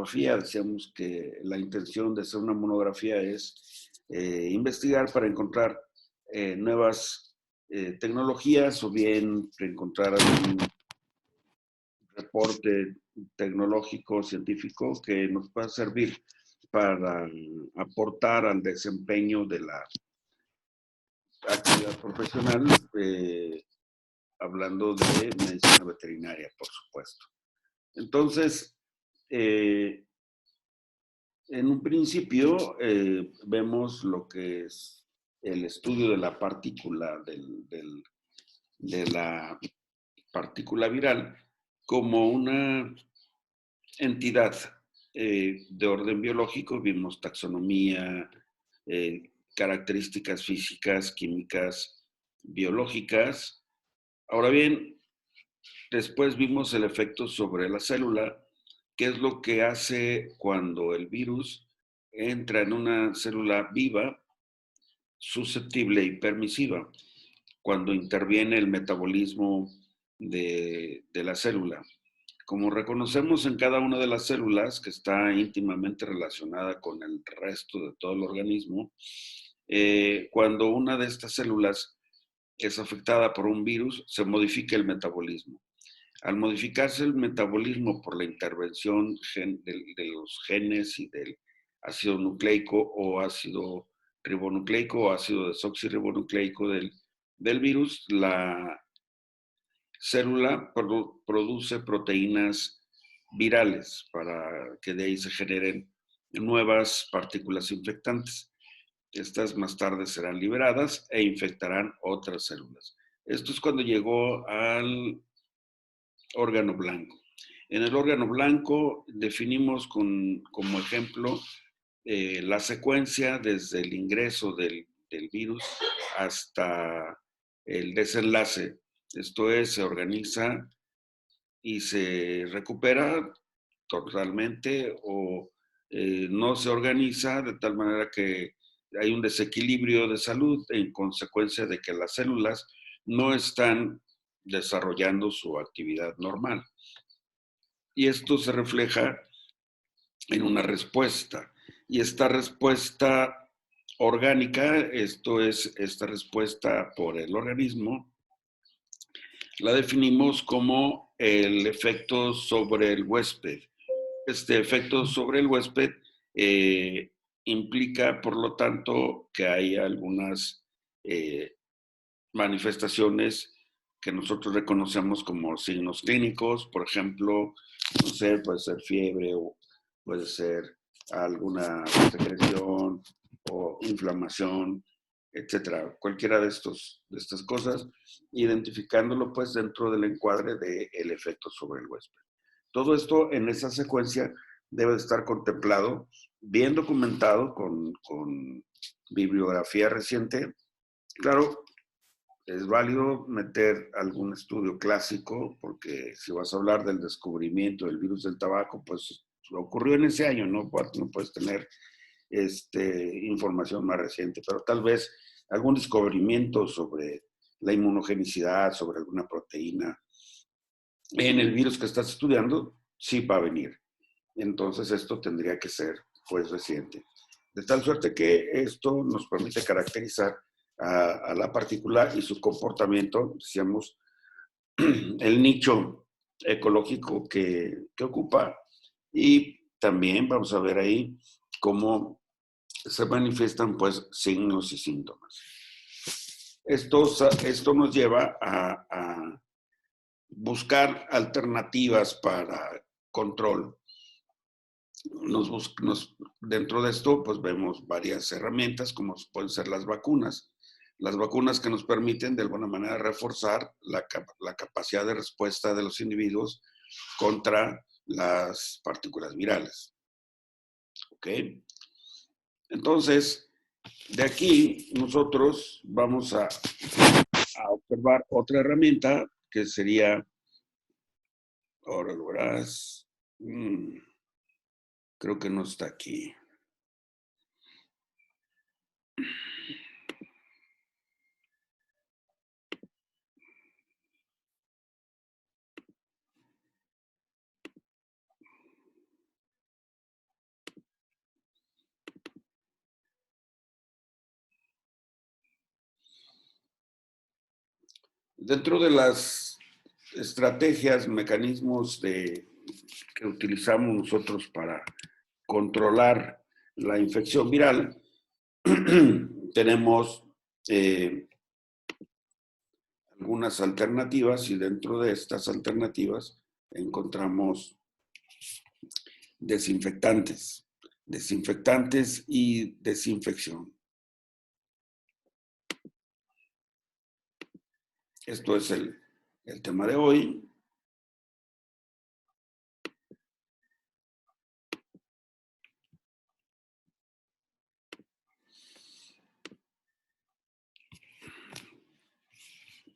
monografía. Decíamos que la intención de hacer una monografía es investigar para encontrar nuevas tecnologías o bien encontrar algún reporte tecnológico, científico que nos pueda servir para aportar al desempeño de la actividad profesional, hablando de medicina veterinaria, por supuesto. Entonces, en un principio vemos lo que es el estudio de la partícula, de la partícula viral como una entidad de orden biológico. Vimos taxonomía, características físicas, químicas, biológicas. Ahora bien, después vimos el efecto sobre la célula, qué es lo que hace cuando el virus entra en una célula viva, susceptible y permisiva, cuando interviene el metabolismo de la célula. Como reconocemos en cada una de las células, que está íntimamente relacionada con el resto de todo el organismo, cuando una de estas células es afectada por un virus, se modifica el metabolismo. Al modificarse el metabolismo por la intervención de los genes y del ácido nucleico o ácido ribonucleico o ácido desoxirribonucleico del virus, la célula produce proteínas virales para que de ahí se generen nuevas partículas infectantes. Estas más tarde serán liberadas e infectarán otras células. Esto es cuando llegó al órgano blanco. En el órgano blanco definimos como ejemplo la secuencia desde el ingreso del virus hasta el desenlace. Esto es, se organiza y se recupera totalmente o no se organiza de tal manera que hay un desequilibrio de salud en consecuencia de que las células no están desarrollando su actividad normal. Y esto se refleja en una respuesta. Y esta respuesta orgánica, esto es, esta respuesta por el organismo, la definimos como el efecto sobre el huésped. Este efecto sobre el huésped implica, por lo tanto, que hay algunas manifestaciones que nosotros reconocemos como signos clínicos. Por ejemplo, no sé, puede ser fiebre o puede ser alguna secreción o inflamación, etcétera. Cualquiera de estas cosas, identificándolo pues dentro del encuadre del efecto sobre el huésped. Todo esto en esa secuencia debe de estar contemplado, bien documentado con bibliografía reciente. Claro, es válido meter algún estudio clásico, porque si vas a hablar del descubrimiento del virus del tabaco, pues ocurrió en ese año, ¿no? No puedes tener información más reciente, pero tal vez algún descubrimiento sobre la inmunogenicidad, sobre alguna proteína en el virus que estás estudiando, sí va a venir. Entonces esto tendría que ser pues reciente. De tal suerte que esto nos permite caracterizar a la partícula y su comportamiento, decíamos, el nicho ecológico que ocupa, y también vamos a ver ahí cómo se manifiestan pues signos y síntomas. Esto nos lleva a buscar alternativas para control. Dentro de esto, pues vemos varias herramientas, como pueden ser las vacunas. Las vacunas que nos permiten, de alguna manera, reforzar la capacidad de respuesta de los individuos contra las partículas virales. ¿Ok? Entonces, de aquí nosotros vamos a observar otra herramienta que sería, ahora lo verás, creo que no está aquí. Dentro de las estrategias, mecanismos que utilizamos nosotros para controlar la infección viral, tenemos algunas alternativas y dentro de estas alternativas encontramos desinfectantes y desinfección. Esto es el tema de hoy.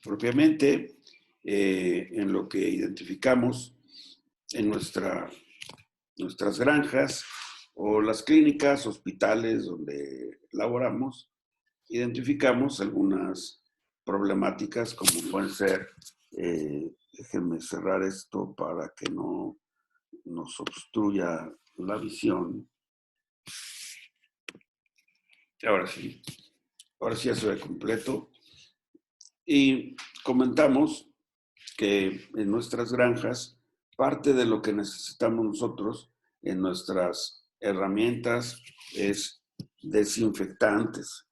Propiamente, en lo que identificamos en nuestras granjas o las clínicas, hospitales donde laboramos, identificamos algunas problemáticas como pueden ser, déjenme cerrar esto para que no nos obstruya la visión. Ahora sí ya se ve completo. Y comentamos que en nuestras granjas, parte de lo que necesitamos nosotros en nuestras herramientas es desinfectantes.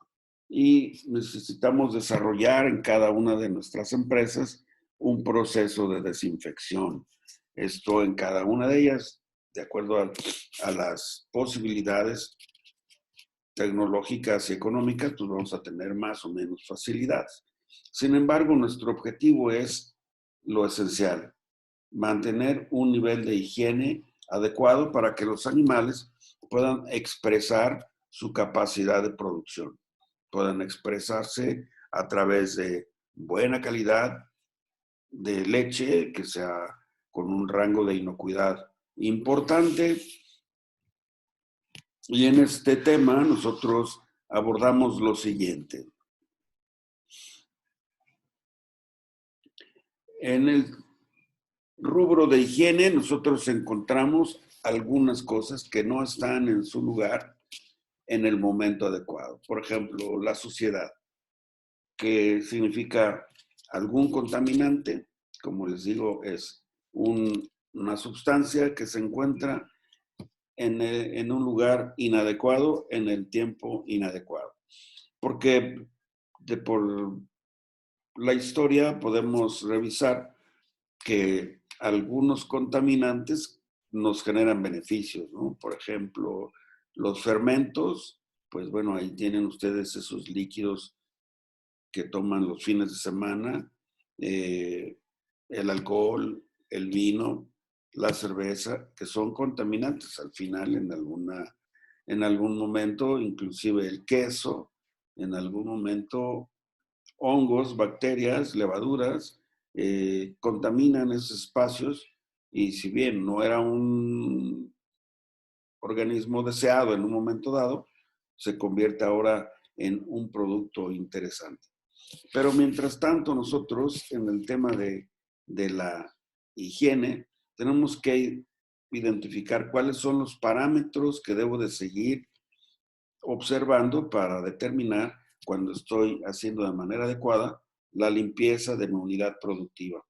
Y necesitamos desarrollar en cada una de nuestras empresas un proceso de desinfección. Esto en cada una de ellas, de acuerdo a las posibilidades tecnológicas y económicas, pues vamos a tener más o menos facilidades. Sin embargo, nuestro objetivo es lo esencial, mantener un nivel de higiene adecuado para que los animales puedan expresar su capacidad de producción, puedan expresarse a través de buena calidad de leche, que sea con un rango de inocuidad importante. Y en este tema nosotros abordamos lo siguiente. En el rubro de higiene nosotros encontramos algunas cosas que no están en su lugar en el momento adecuado. Por ejemplo, la suciedad, que significa algún contaminante, como les digo, es una sustancia que se encuentra en un lugar inadecuado, en el tiempo inadecuado. Porque por la historia podemos revisar que algunos contaminantes nos generan beneficios, ¿no? Por ejemplo, los fermentos, pues bueno, ahí tienen ustedes esos líquidos que toman los fines de semana, el alcohol, el vino, la cerveza, que son contaminantes al final en algún momento, inclusive el queso, en algún momento hongos, bacterias, levaduras, contaminan esos espacios y si bien no era un organismo deseado en un momento dado, se convierte ahora en un producto interesante. Pero mientras tanto, nosotros en el tema de la higiene, tenemos que identificar cuáles son los parámetros que debo de seguir observando para determinar cuando estoy haciendo de manera adecuada la limpieza de mi unidad productiva.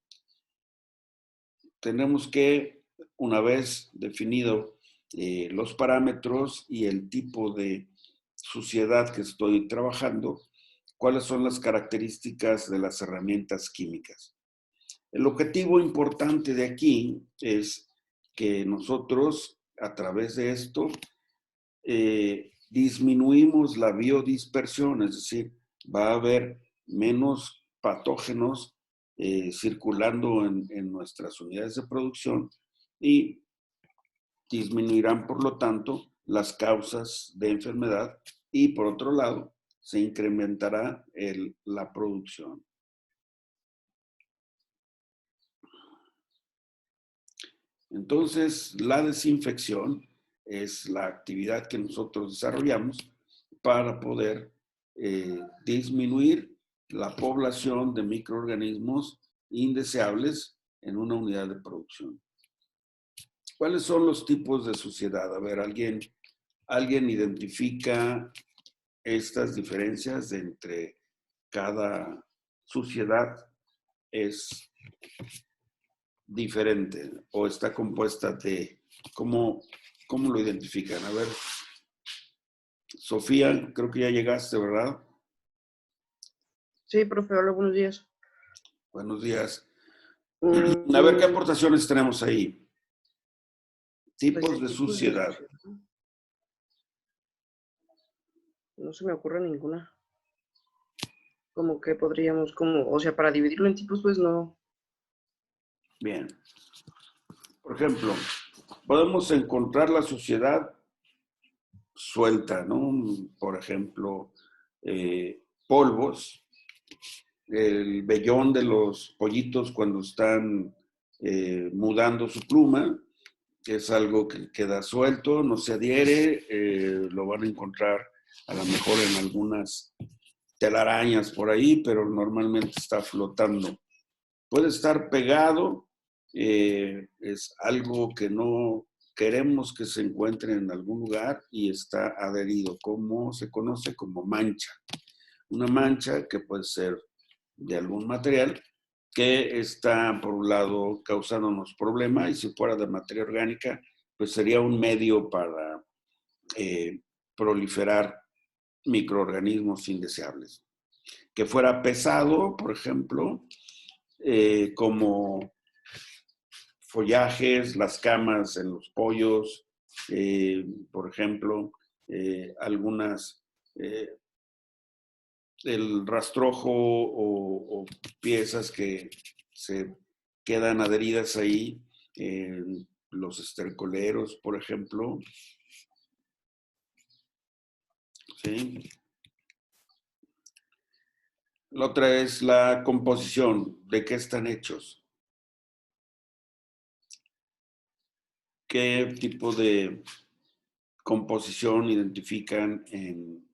Tenemos que, una vez definido los parámetros y el tipo de suciedad que estoy trabajando, cuáles son las características de las herramientas químicas. El objetivo importante de aquí es que nosotros, a través de esto, disminuimos la biodispersión, es decir, va a haber menos patógenos circulando en nuestras unidades de producción y disminuirán, por lo tanto, las causas de enfermedad y, por otro lado, se incrementará la producción. Entonces, la desinfección es la actividad que nosotros desarrollamos para poder disminuir la población de microorganismos indeseables en una unidad de producción. ¿Cuáles son los tipos de suciedad? A ver, ¿alguien identifica estas diferencias entre cada suciedad es diferente o está compuesta de, ¿cómo lo identifican? A ver, Sofía, creo que ya llegaste, ¿verdad? Sí, profe, hola, buenos días. Buenos días. A ver, ¿qué Mm, aportaciones tenemos ahí? pues Tipos de de tipos de suciedad. sociedad. No se me ocurre ninguna. Como que podríamos, como, o sea, para dividirlo en tipos, pues no. Bien. Por ejemplo, podemos encontrar la suciedad suelta, ¿no? Por ejemplo, polvos, el vellón de los pollitos cuando están mudando su pluma, que es algo que queda suelto, no se adhiere, lo van a encontrar a lo mejor en algunas telarañas por ahí, pero normalmente está flotando. Puede estar pegado, es algo que no queremos que se encuentre en algún lugar y está adherido, como se conoce como mancha. Una mancha que puede ser de algún material que está, por un lado, causándonos problemas y si fuera de materia orgánica, pues sería un medio para proliferar microorganismos indeseables. Que fuera pesado, por ejemplo, como follajes, las camas en los pollos, por ejemplo, algunas, el rastrojo o piezas que se quedan adheridas ahí, los estercoleros, por ejemplo, ¿sí? La otra es la composición, de qué están hechos, qué tipo de composición identifican en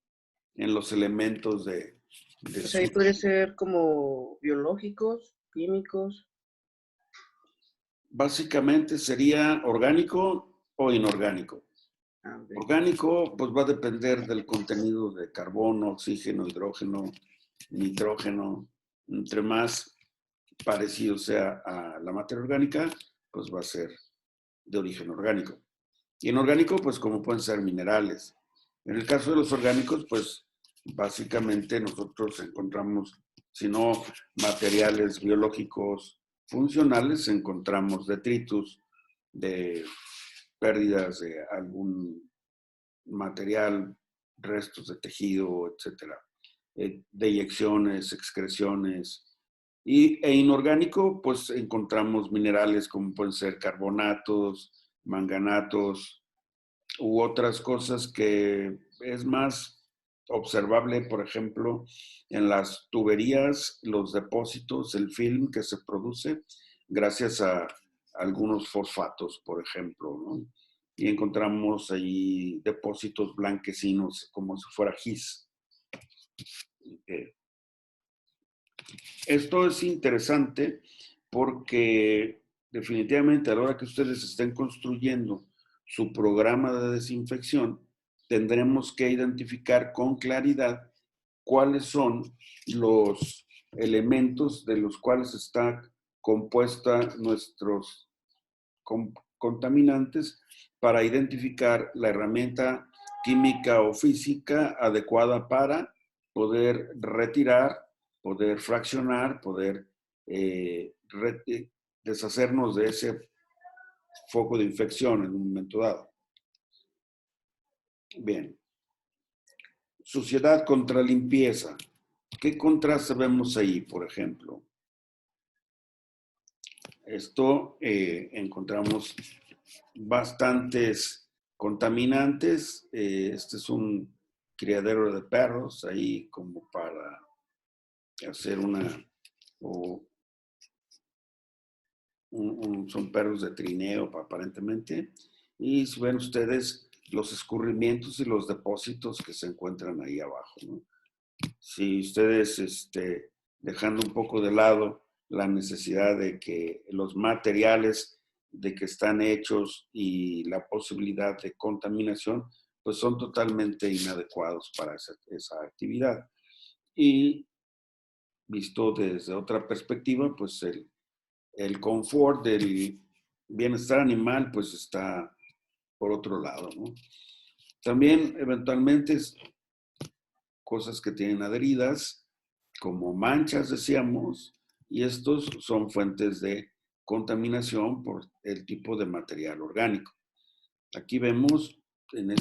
los elementos de O sea, ahí su... podría ser como biológicos, químicos. Básicamente sería orgánico o inorgánico. Ah, ok. Orgánico, pues va a depender del contenido de carbono, oxígeno, hidrógeno, nitrógeno. Entre más parecido sea a la materia orgánica, pues va a ser de origen orgánico. Y inorgánico, pues como pueden ser minerales. En el caso de los orgánicos, pues básicamente nosotros encontramos, si no materiales biológicos funcionales, encontramos detritus de pérdidas de algún material, restos de tejido, etcétera, deyecciones, excreciones. E inorgánico, pues encontramos minerales como pueden ser carbonatos, manganatos u otras cosas que es más observable, por ejemplo, en las tuberías, los depósitos, el film que se produce gracias a algunos fosfatos, por ejemplo, ¿no? Y encontramos ahí depósitos blanquecinos como si fuera gis. Eh, Esto es interesante porque definitivamente a la hora que ustedes estén construyendo su programa de desinfección, tendremos que identificar con claridad cuáles son los elementos de los cuales está compuesta nuestros contaminantes para identificar la herramienta química o física adecuada para poder retirar, poder fraccionar, poder deshacernos de ese foco de infección en un momento dado. Bien. Suciedad contra limpieza. ¿Qué contraste vemos ahí, por ejemplo? Esto encontramos bastantes contaminantes. Este es un criadero de perros ahí como para hacer o son perros de trineo aparentemente. Y si ven ustedes los escurrimientos y los depósitos que se encuentran ahí abajo, ¿no? Si ustedes, dejando un poco de lado la necesidad de que los materiales de que están hechos y la posibilidad de contaminación, pues son totalmente inadecuados para esa actividad. Y visto desde otra perspectiva, pues el confort del bienestar animal pues está por otro lado, ¿no? También eventualmente cosas que tienen adheridas, como manchas, decíamos, y estos son fuentes de contaminación por el tipo de material orgánico. Aquí vemos en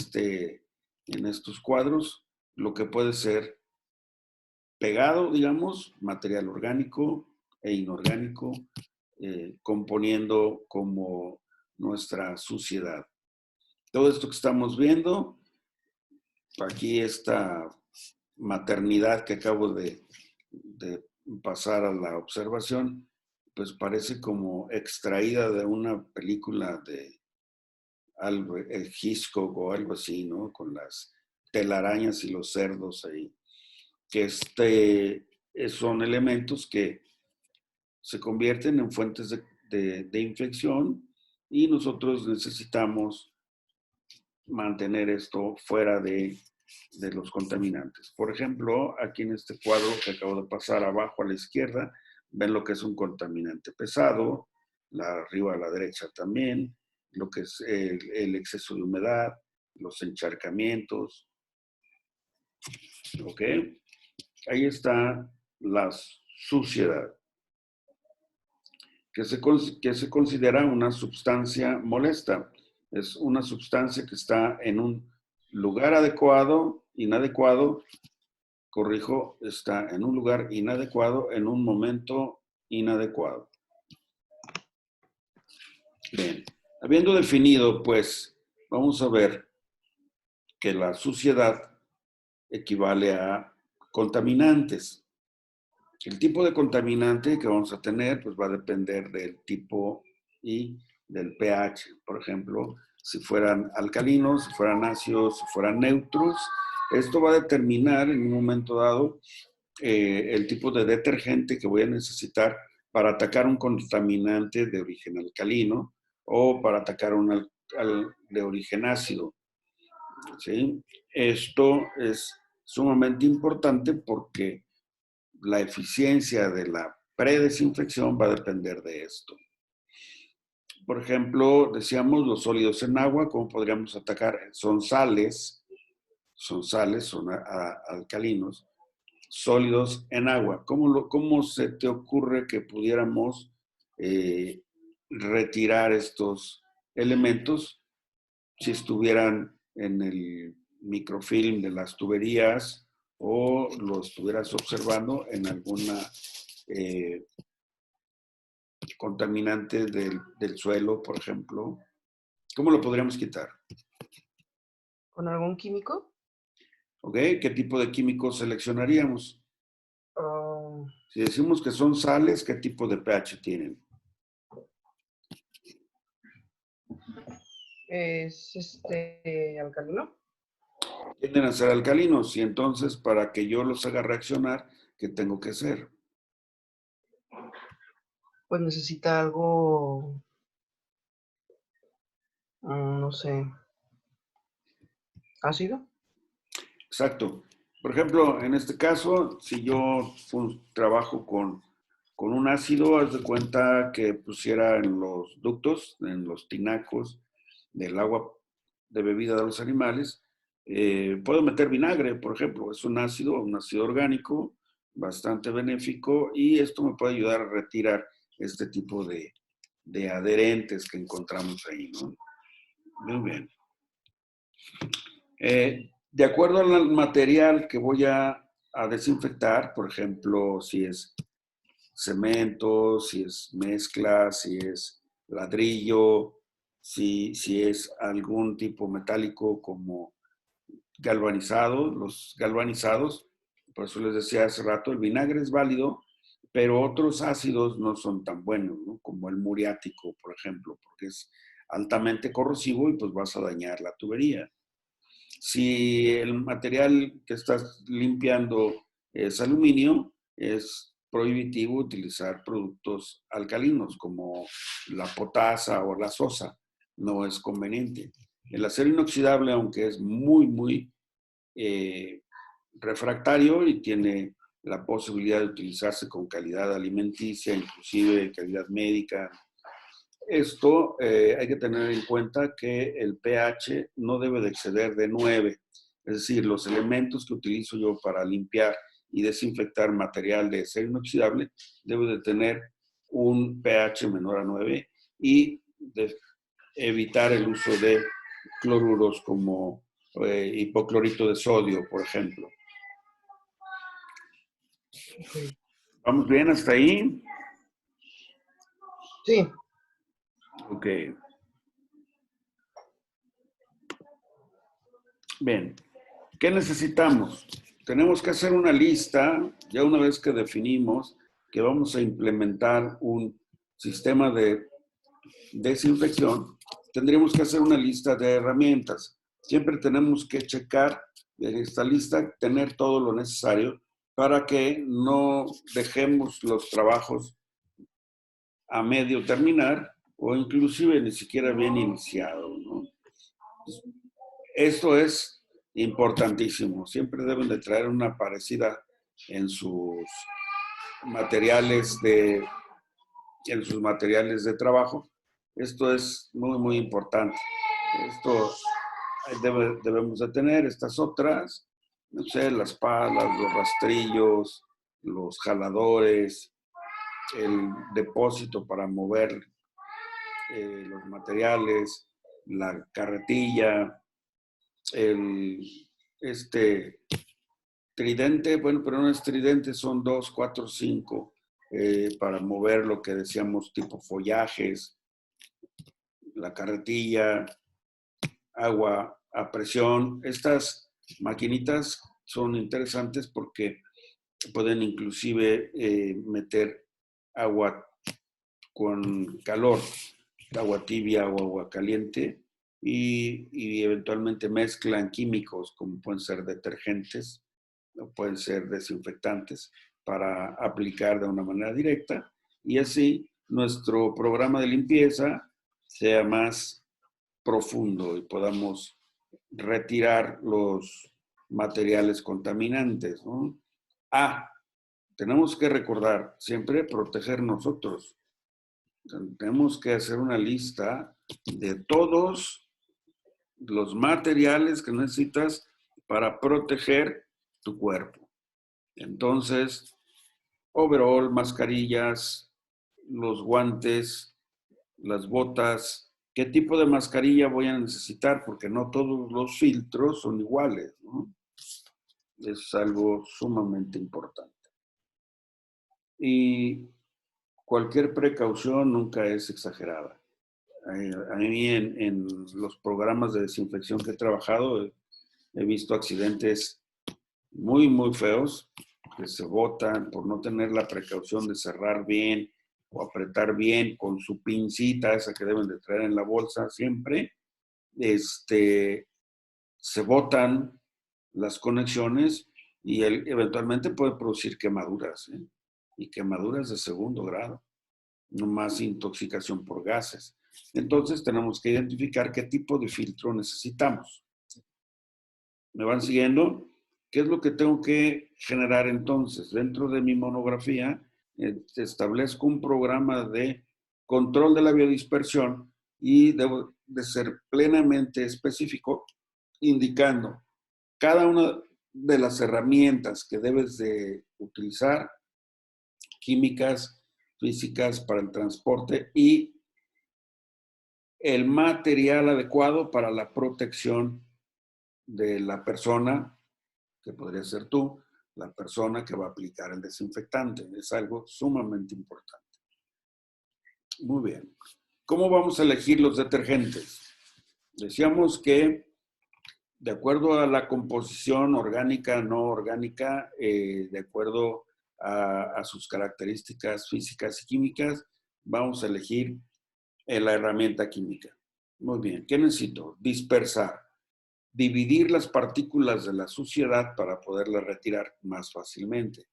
estos cuadros lo que puede ser pegado, digamos, material orgánico e inorgánico, componiendo como nuestra suciedad. Todo esto que estamos viendo, aquí esta maternidad que acabo de pasar a la observación, pues parece como extraída de una película de Hitchcock o algo así, ¿no? Con las telarañas y los cerdos ahí. Que son elementos que se convierten en fuentes de infección y nosotros necesitamos mantener esto fuera de los contaminantes. Por ejemplo, aquí en este cuadro que acabo de pasar abajo a la izquierda, ven lo que es un contaminante pesado, arriba a la derecha también, lo que es el exceso de humedad, los encharcamientos, ¿ok? Ahí está la suciedad, que se considera una sustancia molesta. Es una sustancia que está en un lugar adecuado, inadecuado, corrijo, está en un lugar inadecuado, en un momento inadecuado. Bien, habiendo definido, pues, vamos a ver que la suciedad equivale a contaminantes. El tipo de contaminante que vamos a tener pues va a depender del tipo y del pH. Por ejemplo, si fueran alcalinos, si fueran ácidos, si fueran neutros, esto va a determinar en un momento dado el tipo de detergente que voy a necesitar para atacar un contaminante de origen alcalino o para atacar un de origen ácido. ¿Sí? Esto es sumamente importante porque la eficiencia de la predesinfección va a depender de esto. Por ejemplo, decíamos los sólidos en agua, ¿cómo podríamos atacar? Son alcalinos, sólidos en agua. ¿Cómo se te ocurre que pudiéramos retirar estos elementos si estuvieran en el microfilm de las tuberías o lo estuvieras observando en alguna contaminante del suelo, por ejemplo? ¿Cómo lo podríamos quitar? ¿Con algún químico? ¿Ok? ¿Qué tipo de químicos seleccionaríamos? Uh, Si decimos que son sales, ¿qué tipo de pH tienen? ¿Es alcalino? Tienden a ser alcalinos y entonces para que yo los haga reaccionar, ¿qué tengo que hacer? Pues necesita algo, no sé, ácido. Exacto. Por ejemplo, en este caso, si yo trabajo con un ácido, haz de cuenta que pusiera en los ductos, en los tinacos del agua de bebida de los animales, puedo meter vinagre, por ejemplo. Es un ácido orgánico bastante benéfico y esto me puede ayudar a retirar este tipo de adherentes que encontramos ahí, ¿no? Muy bien. De acuerdo al material que voy a desinfectar, por ejemplo, si es cemento, si es mezcla, si es ladrillo, si es algún tipo metálico como galvanizado, los galvanizados, por eso les decía hace rato, el vinagre es válido, pero otros ácidos no son tan buenos, ¿no? Como el muriático, por ejemplo, porque es altamente corrosivo y pues vas a dañar la tubería. Si el material que estás limpiando es aluminio, es prohibitivo utilizar productos alcalinos como la potasa o la sosa. No es conveniente. El acero inoxidable, aunque es muy refractario y tiene la posibilidad de utilizarse con calidad alimenticia, inclusive calidad médica. Esto hay que tener en cuenta que el pH no debe de exceder de 9. Es decir, los elementos que utilizo yo para limpiar y desinfectar material de acero inoxidable debe de tener un pH menor a 9 y de evitar el uso de cloruros como hipoclorito de sodio, por ejemplo. Ok. ¿Vamos bien hasta ahí? Sí. Ok. Bien. ¿Qué necesitamos? Tenemos que hacer una lista, ya una vez que definimos que vamos a implementar un sistema de desinfección, tendríamos que hacer una lista de herramientas. Siempre tenemos que checar en esta lista, tener todo lo necesario para que no dejemos los trabajos a medio terminar o inclusive ni siquiera bien iniciado, ¿no? Esto es importantísimo. Siempre deben de traer una parecida en sus materiales de trabajo. Esto es muy, muy importante. Esto debemos de tener. Estas otras, no sé, las palas, los rastrillos, los jaladores, el depósito para mover los materiales, la carretilla, este tridente, bueno, pero no es tridente, son 2, 4, 5 para mover lo que decíamos tipo follajes, la carretilla, agua a presión. Estas maquinitas son interesantes porque pueden inclusive meter agua con calor, agua tibia o agua caliente, y eventualmente mezclan químicos como pueden ser detergentes o pueden ser desinfectantes para aplicar de una manera directa y así nuestro programa de limpieza sea más profundo y podamos retirar los materiales contaminantes, ¿no? Tenemos que recordar siempre proteger nosotros. Tenemos que hacer una lista de todos los materiales que necesitas para proteger tu cuerpo. Entonces, overall, mascarillas, los guantes, las botas. ¿Qué tipo de mascarilla voy a necesitar? Porque no todos los filtros son iguales, ¿no? Es algo sumamente importante. Y cualquier precaución nunca es exagerada. A mí en los programas de desinfección que he trabajado he visto accidentes muy, muy feos que se botan por no tener la precaución de cerrar bien o apretar bien con su pincita, esa que deben de traer en la bolsa siempre. Se botan las conexiones y eventualmente puede producir quemaduras, ¿eh? Y quemaduras de segundo grado, no más intoxicación por gases. Entonces tenemos que identificar qué tipo de filtro necesitamos. ¿Me van siguiendo? ¿Qué es lo que tengo que generar entonces? Dentro de mi monografía establezco un programa de control de la biodispersión y debo de ser plenamente específico, indicando cada una de las herramientas que debes de utilizar, químicas, físicas para el transporte y el material adecuado para la protección de la persona, que podría ser tú, la persona que va a aplicar el desinfectante. Es algo sumamente importante. Muy bien. ¿Cómo vamos a elegir los detergentes? Decíamos que de acuerdo a la composición orgánica, no orgánica, de acuerdo a sus características físicas y químicas, vamos a elegir la herramienta química. Muy bien. ¿Qué necesito? Dispersar. Dividir las partículas de la suciedad para poderlas retirar más fácilmente.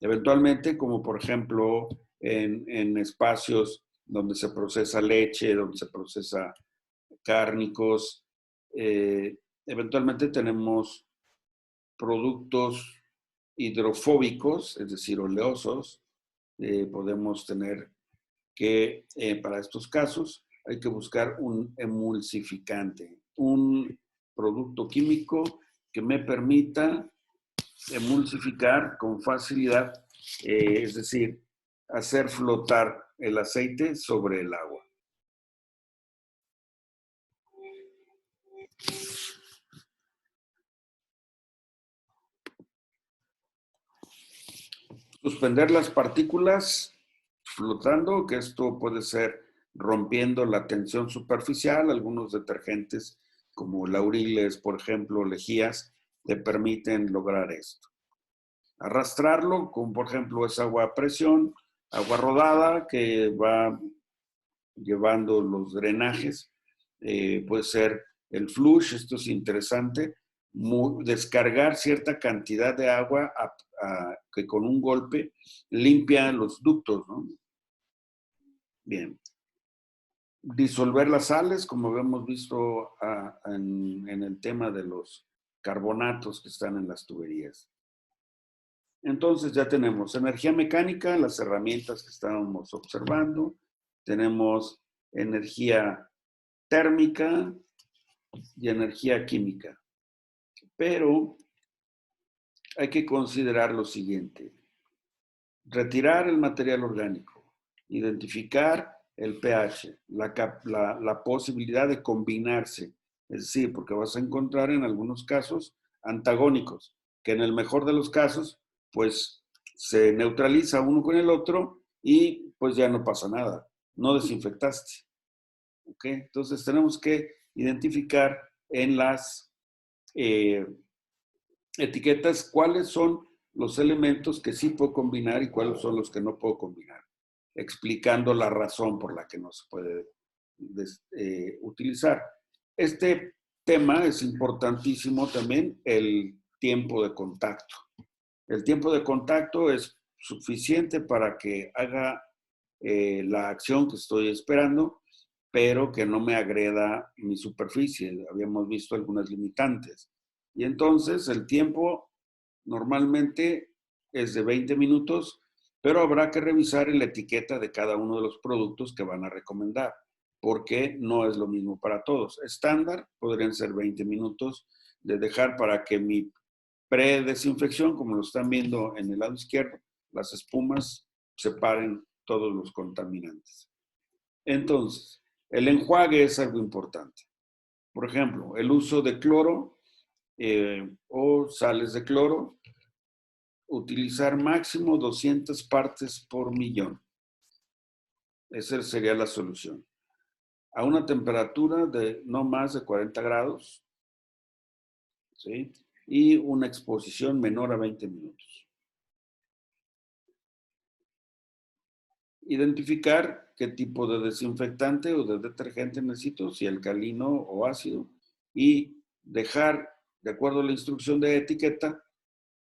Eventualmente, como por ejemplo en espacios donde se procesa leche, donde se procesa cárnicos, eventualmente tenemos productos hidrofóbicos, es decir, oleosos, podemos tener que para estos casos hay que buscar un emulsificante, un producto químico que me permita emulsificar con facilidad, es decir, hacer flotar el aceite sobre el agua. Suspender las partículas flotando, que esto puede ser rompiendo la tensión superficial. Algunos detergentes como Lauriles, por ejemplo, lejías, te permiten lograr esto. Arrastrarlo con, por ejemplo, es agua a presión, agua rodada que va llevando los drenajes. Puede ser el flush, esto es interesante, descargar cierta cantidad de agua que con un golpe limpia los ductos, ¿no? Bien. Disolver las sales, como hemos visto en el tema de los carbonatos que están en las tuberías. Entonces ya tenemos energía mecánica, las herramientas que estábamos observando, tenemos energía térmica y energía química. Pero hay que considerar lo siguiente: retirar el material orgánico, identificar el pH, la posibilidad de combinarse, es decir, porque vas a encontrar en algunos casos antagónicos, que en el mejor de los casos, pues se neutraliza uno con el otro y pues ya no pasa nada, no desinfectaste. ¿Ok? Entonces tenemos que identificar en las etiquetas cuáles son los elementos que sí puedo combinar y cuáles son los que no puedo combinar, explicando la razón por la que no se puede utilizar. Este tema es importantísimo también, el tiempo de contacto. El tiempo de contacto es suficiente para que haga la acción que estoy esperando, pero que no me agreda mi superficie. Habíamos visto algunas limitantes. Y entonces el tiempo normalmente es de 20 minutos, pero habrá que revisar en la etiqueta de cada uno de los productos que van a recomendar, porque no es lo mismo para todos. Estándar podrían ser 20 minutos de dejar para que mi pre-desinfección, como lo están viendo en el lado izquierdo, las espumas separen todos los contaminantes. Entonces, el enjuague es algo importante. Por ejemplo, el uso de cloro o sales de cloro, utilizar máximo 200 partes por millón. Esa sería la solución. A una temperatura de no más de 40 grados, ¿sí? Y una exposición menor a 20 minutos. Identificar qué tipo de desinfectante o de detergente necesito, si alcalino o ácido, y dejar, de acuerdo a la instrucción de etiqueta,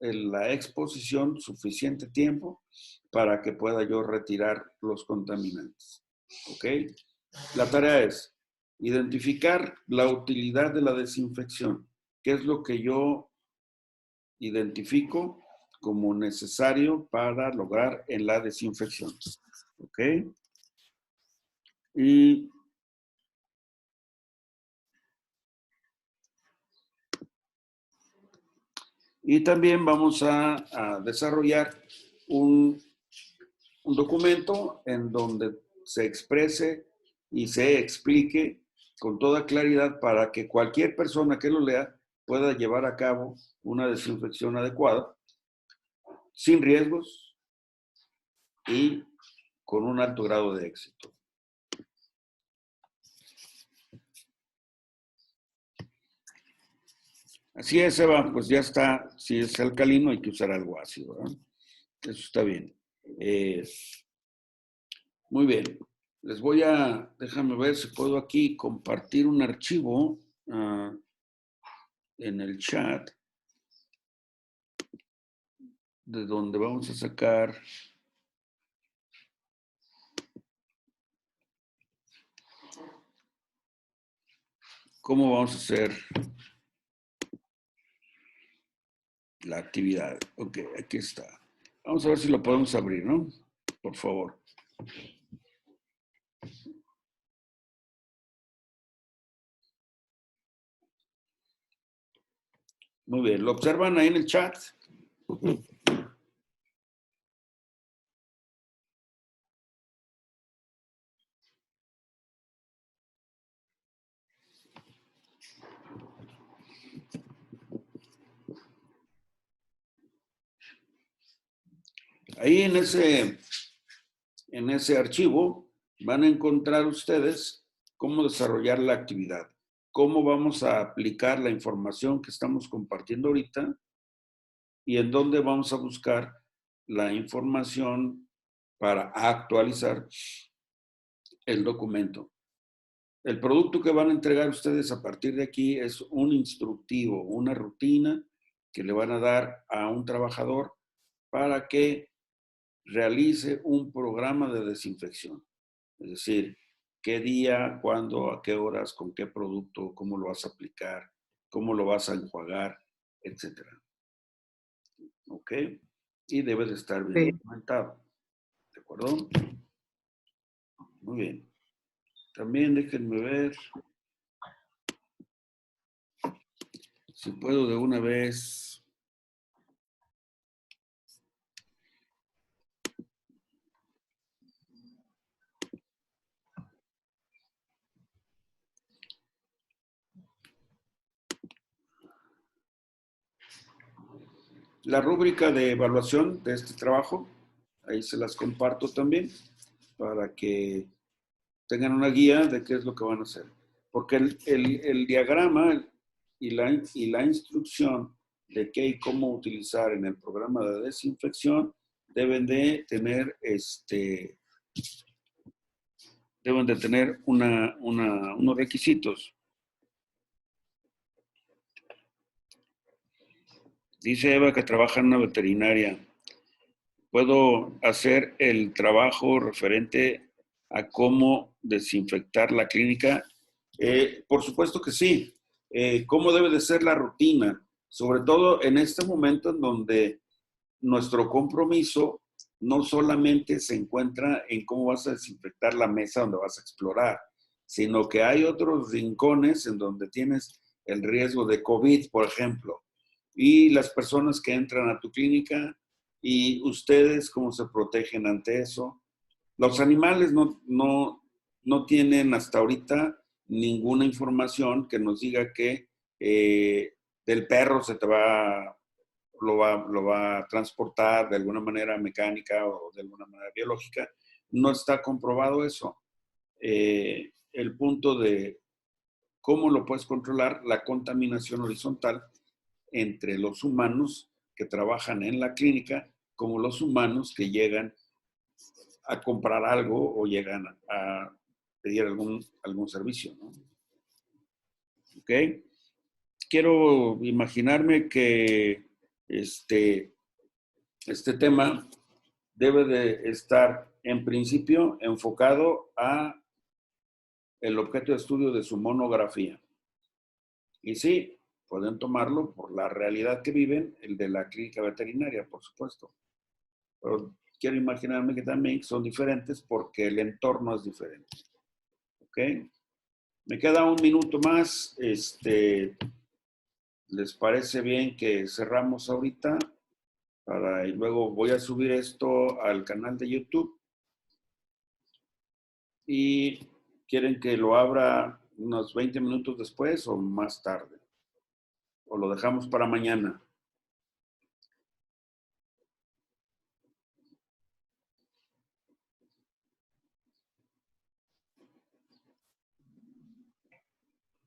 en la exposición suficiente tiempo para que pueda yo retirar los contaminantes. ¿Ok? La tarea es identificar la utilidad de la desinfección. ¿Qué es lo que yo identifico como necesario para lograr en la desinfección? ¿Ok? Y también vamos a desarrollar un documento en donde se exprese y se explique con toda claridad para que cualquier persona que lo lea pueda llevar a cabo una desinfección adecuada, sin riesgos y con un alto grado de éxito. Así es, Eva, pues ya está. Si es alcalino hay que usar algo ácido, ¿verdad? Eso está bien. Muy bien. Les voy a, déjame ver si puedo aquí compartir un archivo en el chat de donde vamos a sacar cómo vamos a hacer La actividad. Ok, aquí está. Vamos a ver si lo podemos abrir, ¿no? Por favor. Muy bien. ¿Lo observan ahí en el chat? Ahí en ese archivo van a encontrar ustedes cómo desarrollar la actividad, cómo vamos a aplicar la información que estamos compartiendo ahorita y en dónde vamos a buscar la información para actualizar el documento. El producto que van a entregar ustedes a partir de aquí es un instructivo, una rutina que le van a dar a un trabajador para que realice un programa de desinfección. Es decir, qué día, cuándo, a qué horas, con qué producto, cómo lo vas a aplicar, cómo lo vas a enjuagar, etcétera. ¿Ok? Y debe de estar bien documentado. ¿De acuerdo? Muy bien. También déjenme ver si puedo de una vez. La rúbrica de evaluación de este trabajo, ahí se las comparto también para que tengan una guía de qué es lo que van a hacer. Porque el diagrama y la instrucción de qué y cómo utilizar en el programa de desinfección deben de tener unos requisitos. Dice Eva que trabaja en una veterinaria. ¿Puedo hacer el trabajo referente a cómo desinfectar la clínica? Por supuesto que sí. ¿Cómo debe de ser la rutina? Sobre todo en este momento en donde nuestro compromiso no solamente se encuentra en cómo vas a desinfectar la mesa donde vas a explorar, sino que hay otros rincones en donde tienes el riesgo de COVID, por ejemplo, y las personas que entran a tu clínica y ustedes cómo se protegen ante eso. Los animales no tienen hasta ahorita ninguna información que nos diga que del perro lo va a transportar de alguna manera mecánica o de alguna manera biológica. No está comprobado eso. El punto de cómo lo puedes controlar, la contaminación horizontal entre los humanos que trabajan en la clínica como los humanos que llegan a comprar algo o llegan a pedir algún servicio, ¿no? ¿Ok? Quiero imaginarme que este tema debe de estar en principio enfocado a el objeto de estudio de su monografía. Y sí, pueden tomarlo por la realidad que viven, el de la clínica veterinaria, por supuesto. Pero quiero imaginarme que también son diferentes porque el entorno es diferente. ¿Ok? Me queda un minuto más. ¿Les parece bien que cerramos ahorita? Y luego voy a subir esto al canal de YouTube. Y quieren que lo abra unos 20 minutos después o más tarde. O lo dejamos para mañana.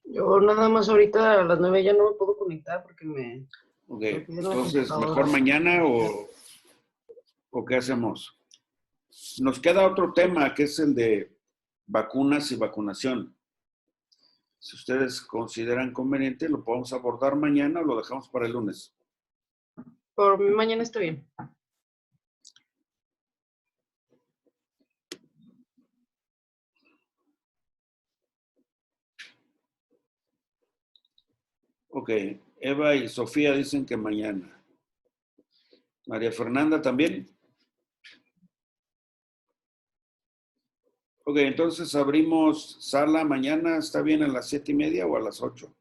Yo nada más ahorita a las 9 ya no me puedo conectar porque me Ok, piden la entonces, computadora. ¿mejor mañana o qué hacemos? Nos queda otro tema que es el de vacunas y vacunación. Si ustedes consideran conveniente, lo podemos abordar mañana o lo dejamos para el lunes. Por mí mañana está bien. Ok, Eva y Sofía dicen que mañana. María Fernanda también. Ok, entonces abrimos sala mañana, ¿está bien a las 7:30 o a las 8?